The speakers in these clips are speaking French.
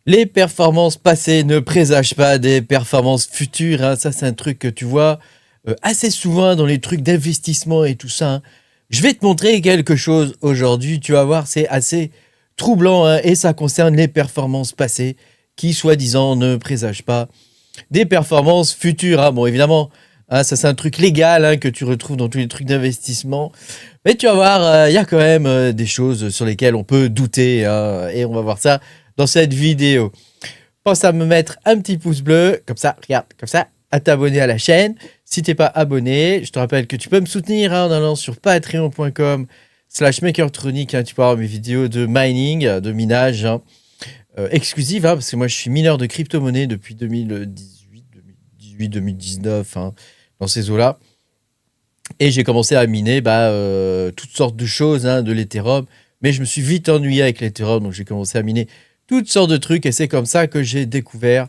Les performances passées ne présagent pas des performances futures, hein. Ça, c'est un truc que tu vois assez souvent dans les trucs d'investissement et tout ça, hein. Je vais te montrer quelque chose aujourd'hui. Tu vas voir, c'est assez troublant, hein, et ça concerne les performances passées qui, soi-disant, ne présagent pas des performances futures, hein. Bon, évidemment, hein, ça, c'est un truc légal, hein, que tu retrouves dans tous les trucs d'investissement. Mais tu vas voir, il y a quand même des choses sur lesquelles on peut douter, hein, et on va voir ça dans cette vidéo. Pense à me mettre un petit pouce bleu, comme ça, regarde, comme ça, à t'abonner à la chaîne. Si t'es pas abonné, je te rappelle que tu peux me soutenir, hein, en allant sur patreon.com/makertronic, hein. Tu peux avoir mes vidéos de mining, de minage, hein, exclusives, hein, parce que moi je suis mineur de crypto-monnaie depuis 2018, 2019, hein, dans ces eaux-là. Et j'ai commencé à miner toutes sortes de choses, hein, de l'Ethereum. Mais je me suis vite ennuyé avec l'Ethereum, donc j'ai commencé à miner toutes sortes de trucs. Et c'est comme ça que j'ai découvert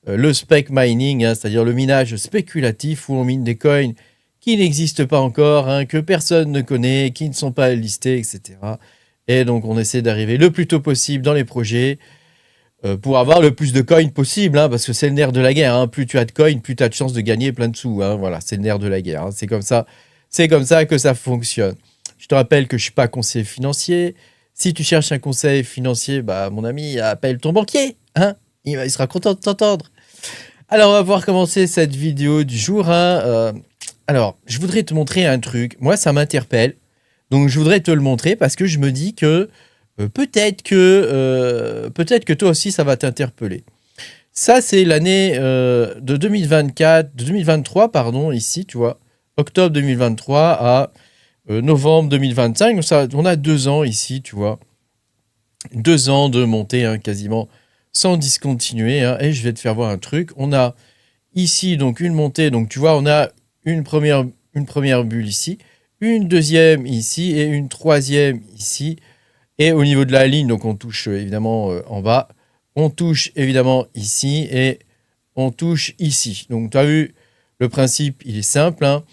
le spec mining, hein, c'est-à-dire le minage spéculatif où on mine des coins qui n'existent pas encore, hein, que personne ne connaît, qui ne sont pas listés, etc. Et donc on essaie d'arriver le plus tôt possible dans les projets pour avoir le plus de coins possible, hein, parce que c'est le nerf de la guerre, hein. Plus tu as de coins, plus tu as de chances de gagner plein de sous, hein. Voilà, c'est le nerf de la guerre, hein. C'est comme ça que ça fonctionne. Je te rappelle que je suis pas conseiller financier. Si tu cherches un conseil financier, mon ami, appelle ton banquier, hein. Il sera content de t'entendre. Alors, on va pouvoir commencer cette vidéo du jour, hein. Alors, je voudrais te montrer un truc. Moi, ça m'interpelle. Donc, je voudrais te le montrer parce que je me dis que peut-être que toi aussi, ça va t'interpeller. Ça, c'est l'année de 2024, de 2023, pardon, ici, tu vois. Octobre 2023 à novembre 2025. Donc ça, on a 2 ans ici, tu vois. 2 ans de montée, hein, quasiment sans discontinuer, hein. Et je vais te faire voir un truc. On a ici donc une montée. Donc tu vois, on a une première bulle ici, une deuxième ici et une troisième ici. Et au niveau de la ligne, donc on touche évidemment en bas. On touche évidemment ici et on touche ici. Donc tu as vu, le principe, il est simple, hein.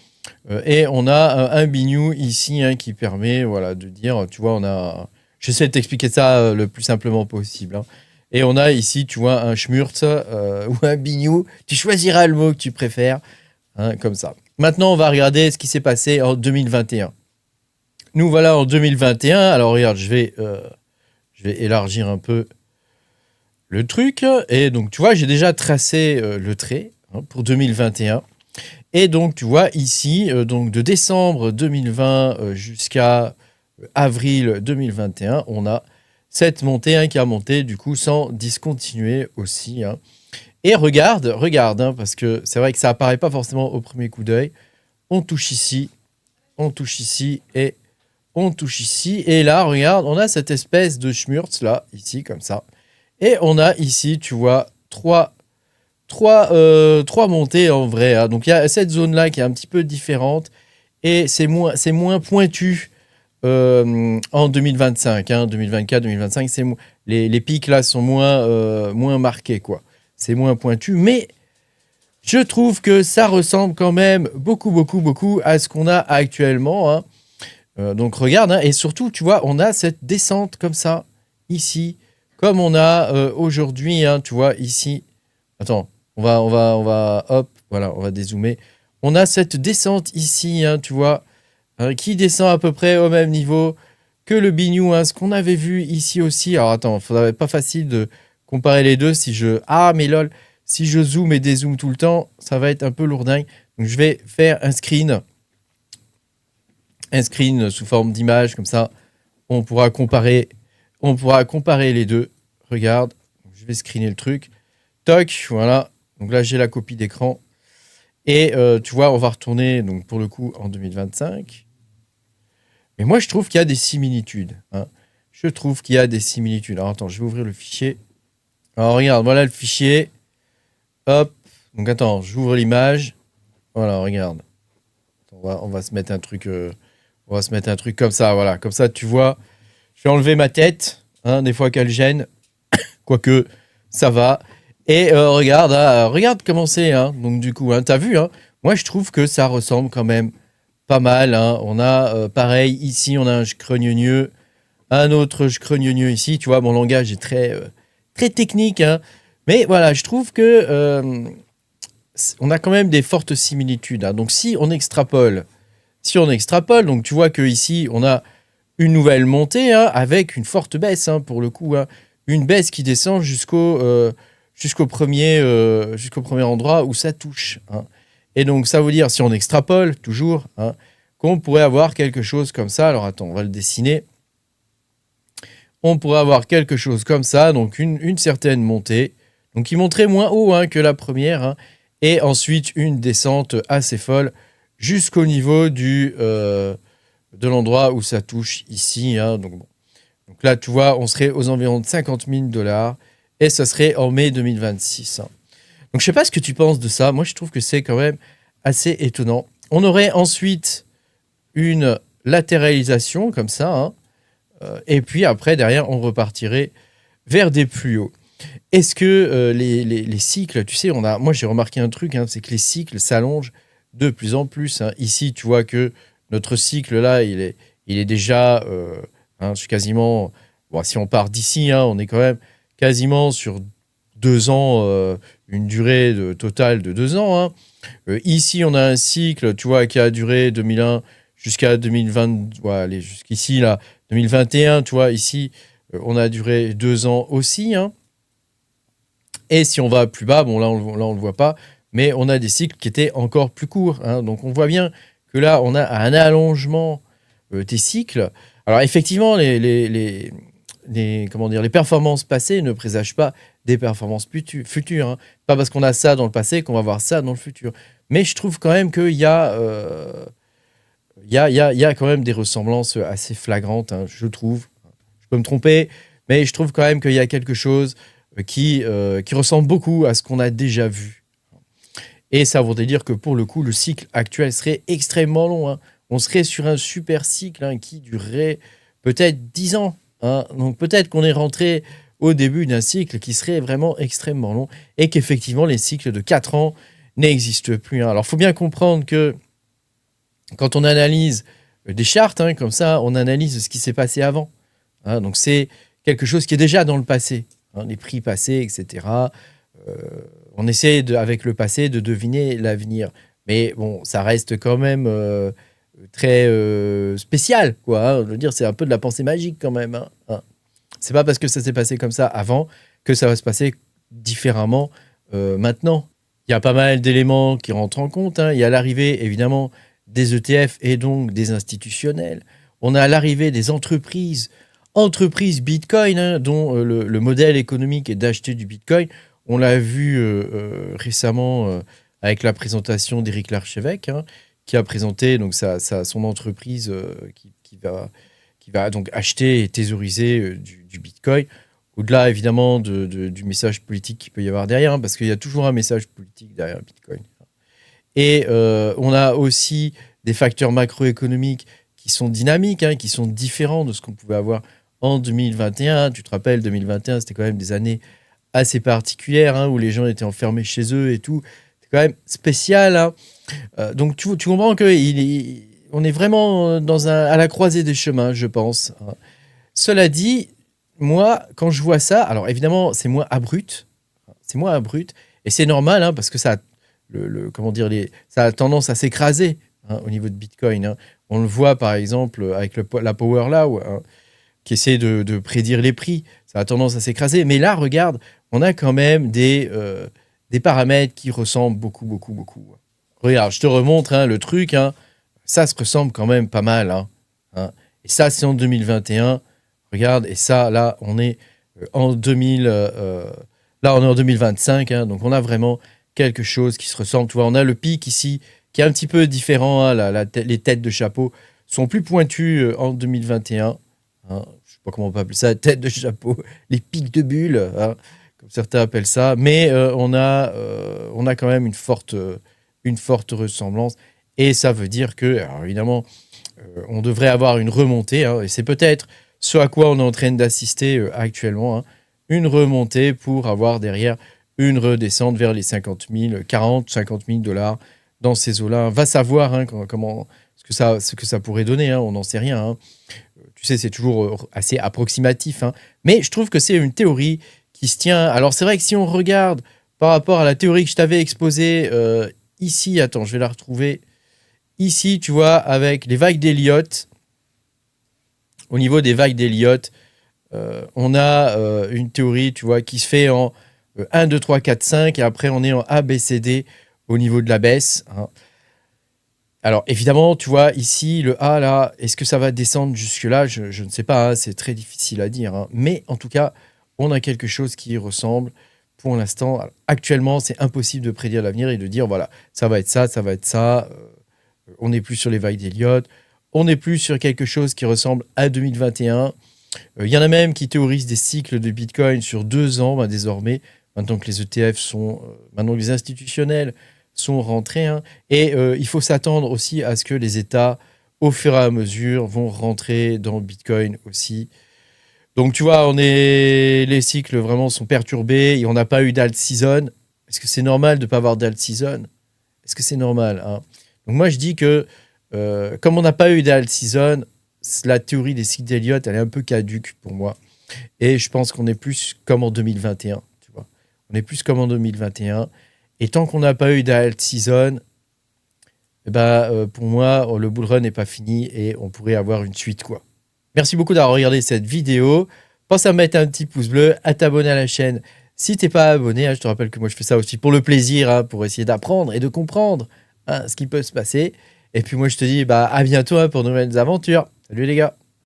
Et on a un bignou ici, hein, qui permet, voilà, de dire, tu vois, on a... J'essaie de t'expliquer ça le plus simplement possible, hein. Et on a ici, tu vois, un schmurz ou un bignou. Tu choisiras le mot que tu préfères, hein, comme ça. Maintenant, on va regarder ce qui s'est passé en 2021. Nous voilà en 2021. Alors, regarde, je vais élargir un peu le truc. Et donc, tu vois, j'ai déjà tracé le trait, hein, pour 2021. Et donc, tu vois, ici, donc de décembre 2020 jusqu'à avril 2021, on a cette montée, hein, qui a monté, du coup, sans discontinuer aussi, hein. Et regarde, hein, parce que c'est vrai que ça apparaît pas forcément au premier coup d'œil. On touche ici et on touche ici. Et là, regarde, on a cette espèce de schmurz, là, ici, comme ça. Et on a ici, tu vois, trois montées en vrai, hein. Donc il y a cette zone là qui est un petit peu différente et c'est moins pointu en 2025, hein. 2024, 2025, les pics là sont moins marqués, quoi. C'est moins pointu, mais je trouve que ça ressemble quand même beaucoup à ce qu'on a actuellement, hein. Donc regarde, hein, et surtout, tu vois, on a cette descente comme ça ici, comme on a aujourd'hui, hein, tu vois, ici. Attends, hop, voilà, on va dézoomer. On a cette descente ici, hein, tu vois, hein, qui descend à peu près au même niveau que le bignou, hein, ce qu'on avait vu ici aussi. Alors attends, il faudrait pas facile de comparer les deux si je... Ah, mais lol, si je zoome et dézoome tout le temps, ça va être un peu lourdingue. Donc je vais faire un screen sous forme d'image, comme ça, on pourra comparer les deux. Regarde, je vais screener le truc. Toc, voilà. Donc là, j'ai la copie d'écran. Et tu vois, on va retourner, donc pour le coup, en 2025. Mais moi, je trouve qu'il y a des similitudes, hein. Je trouve qu'il y a des similitudes. Alors, attends, je vais ouvrir le fichier. Alors, regarde, voilà le fichier. Hop. Donc, attends, j'ouvre l'image. Voilà, regarde. On va se mettre un truc... on va se mettre un truc comme ça, voilà. Comme ça, tu vois, je vais enlever ma tête, hein, des fois qu'elle gêne. Quoique, ça va. Et regarde, hein, regarde comment c'est, hein. Donc du coup, hein, t'as vu, hein, moi je trouve que ça ressemble quand même pas mal, hein. On a pareil, ici on a un scrogneux, un autre scrogneux ici. Tu vois, mon langage est très très technique, hein. Mais voilà, je trouve que on a quand même des fortes similitudes, hein. Donc si on extrapole, donc tu vois que ici on a une nouvelle montée, hein, avec une forte baisse, hein, pour le coup, hein. Une baisse qui descend jusqu'au premier endroit où ça touche, hein. Et donc ça veut dire, si on extrapole toujours, hein, qu'on pourrait avoir quelque chose comme ça. Alors attends, on va le dessiner. On pourrait avoir quelque chose comme ça, donc une certaine montée, donc qui monterait moins haut, hein, que la première, hein, et ensuite une descente assez folle jusqu'au niveau de l'endroit où ça touche ici, hein. Donc, bon. Donc là, tu vois, on serait aux environs de 50 000 $ et ça serait en mai 2026, hein. Donc je sais pas ce que tu penses de ça. Moi, je trouve que c'est quand même assez étonnant. On aurait ensuite une latéralisation comme ça, hein, et puis après, derrière, on repartirait vers des plus hauts. Est-ce que les cycles, tu sais, moi j'ai remarqué un truc, hein, c'est que les cycles s'allongent de plus en plus, hein. Ici, tu vois que notre cycle là, il est déjà, hein, je suis quasiment, bon, si on part d'ici, hein, on est quand même quasiment sur 2 ans, une durée totale de 2 ans, hein. Ici, on a un cycle, tu vois, qui a duré 2001 jusqu'à 2020, ouais, allez, jusqu'ici là, 2021, tu vois, ici, on a duré 2 ans aussi, hein. Et si on va plus bas, bon là on le voit pas, mais on a des cycles qui étaient encore plus courts, hein. Donc on voit bien que là on a un allongement des cycles. Alors effectivement, comment dire, les performances passées ne présagent pas des performances futures, hein. Pas parce qu'on a ça dans le passé qu'on va voir ça dans le futur. Mais je trouve quand même qu'il y a, il y a quand même des ressemblances assez flagrantes, hein, je trouve. Je peux me tromper, mais je trouve quand même qu'il y a quelque chose qui ressemble beaucoup à ce qu'on a déjà vu. Et ça voudrait dire que pour le coup, le cycle actuel serait extrêmement long, hein. On serait sur un super cycle, hein, qui durerait peut-être 10 ans, hein. Donc peut-être qu'on est rentré au début d'un cycle qui serait vraiment extrêmement long et qu'effectivement les cycles de 4 ans n'existent plus, hein. Alors il faut bien comprendre que quand on analyse des chartes, hein, comme ça, on analyse ce qui s'est passé avant, hein. Donc c'est quelque chose qui est déjà dans le passé, hein, les prix passés, etc. On essaie, avec le passé, de deviner l'avenir. Mais bon, ça reste quand même très spécial, quoi, hein. Je veux dire, c'est un peu de la pensée magique quand même, hein. C'est pas parce que ça s'est passé comme ça avant que ça va se passer différemment maintenant. Il y a pas mal d'éléments qui rentrent en compte, hein. Il y a l'arrivée, évidemment, des ETF et donc des institutionnels. On a l'arrivée des entreprises Bitcoin, hein, dont le modèle économique est d'acheter du Bitcoin. On l'a vu récemment avec la présentation d'Éric Larchevêque, hein, qui a présenté donc son entreprise qui va donc acheter et thésauriser du Bitcoin. Au-delà, évidemment, du message politique qu'il peut y avoir derrière, hein, parce qu'il y a toujours un message politique derrière Bitcoin. Et on a aussi des facteurs macroéconomiques qui sont dynamiques, hein, qui sont différents de ce qu'on pouvait avoir en 2021. Tu te rappelles, 2021, c'était quand même des années assez particulières, hein, où les gens étaient enfermés chez eux et tout. C'est quand même spécial, hein. Donc tu comprends qu'on est vraiment à la croisée des chemins, je pense, hein. Cela dit, moi, quand je vois ça, alors évidemment, c'est moins abrupt, et c'est normal, hein, parce que ça, comment dire, ça a tendance à s'écraser, hein, au niveau de Bitcoin, hein. On le voit par exemple avec la Power Law, hein, qui essaie de prédire les prix. Ça a tendance à s'écraser. Mais là, regarde, on a quand même des paramètres qui ressemblent beaucoup, beaucoup, beaucoup. Regarde, je te remontre, hein, le truc, hein, ça se ressemble quand même pas mal, hein. Et ça, c'est en 2021. Regarde, et ça, là, on est en 2025, hein, donc on a vraiment quelque chose qui se ressemble. Tu vois, on a le pic ici qui est un petit peu différent, hein, les têtes de chapeau sont plus pointues en 2021. Hein, je sais pas comment on peut appeler ça, tête de chapeau, les pics de bulles, hein, comme certains appellent ça. Mais on a quand même une forte ressemblance. Et ça veut dire que, alors évidemment, on devrait avoir une remontée, hein, et c'est peut-être ce à quoi on est en train d'assister actuellement, hein, une remontée pour avoir derrière une redescente vers les 50 000 $ dans ces eaux-là. Va savoir, hein, ce que ça pourrait donner, hein, on n'en sait rien, hein. Tu sais, c'est toujours assez approximatif, hein. Mais je trouve que c'est une théorie qui se tient. Alors c'est vrai que si on regarde par rapport à la théorie que je t'avais exposée ici, attends, je vais la retrouver. Ici, tu vois, avec les vagues d'Elliott, au niveau des vagues d'Elliott, on a une théorie, tu vois, qui se fait en 1, 2, 3, 4, 5, et après on est en A, B, C, D au niveau de la baisse. Hein. Alors évidemment, tu vois, ici, le A, là, est-ce que ça va descendre jusque-là? Je ne sais pas, hein, c'est très difficile à dire. Hein. Mais en tout cas, on a quelque chose qui ressemble. Pour l'instant, actuellement, c'est impossible de prédire l'avenir et de dire, voilà, ça va être ça, ça va être ça. On n'est plus sur les vagues d'Elliott. On n'est plus sur quelque chose qui ressemble à 2021. Il y en a même qui théorisent des cycles de Bitcoin sur 2 ans désormais, maintenant que les ETF sont, maintenant que les institutionnels sont rentrés. Hein. Et il faut s'attendre aussi à ce que les États, au fur et à mesure, vont rentrer dans Bitcoin aussi. Donc tu vois, les cycles vraiment sont perturbés et on n'a pas eu d'alt season. Est-ce que c'est normal de ne pas avoir d'alt season? Est-ce que c'est normal hein? Donc moi je dis que comme on n'a pas eu d'alt season, la théorie des cycles d'Elliott, elle est un peu caduque pour moi. Et je pense qu'on est plus comme en 2021. Tu vois. On est plus comme en 2021. Et tant qu'on n'a pas eu d'alt season, pour moi, le bull run n'est pas fini et on pourrait avoir une suite. Quoi. Merci beaucoup d'avoir regardé cette vidéo. Pense à mettre un petit pouce bleu, à t'abonner à la chaîne. Si t'es pas abonné, hein, je te rappelle que moi je fais ça aussi pour le plaisir, hein, pour essayer d'apprendre et de comprendre ce qui peut se passer. Et puis moi je te dis à bientôt pour de nouvelles aventures. Salut les gars.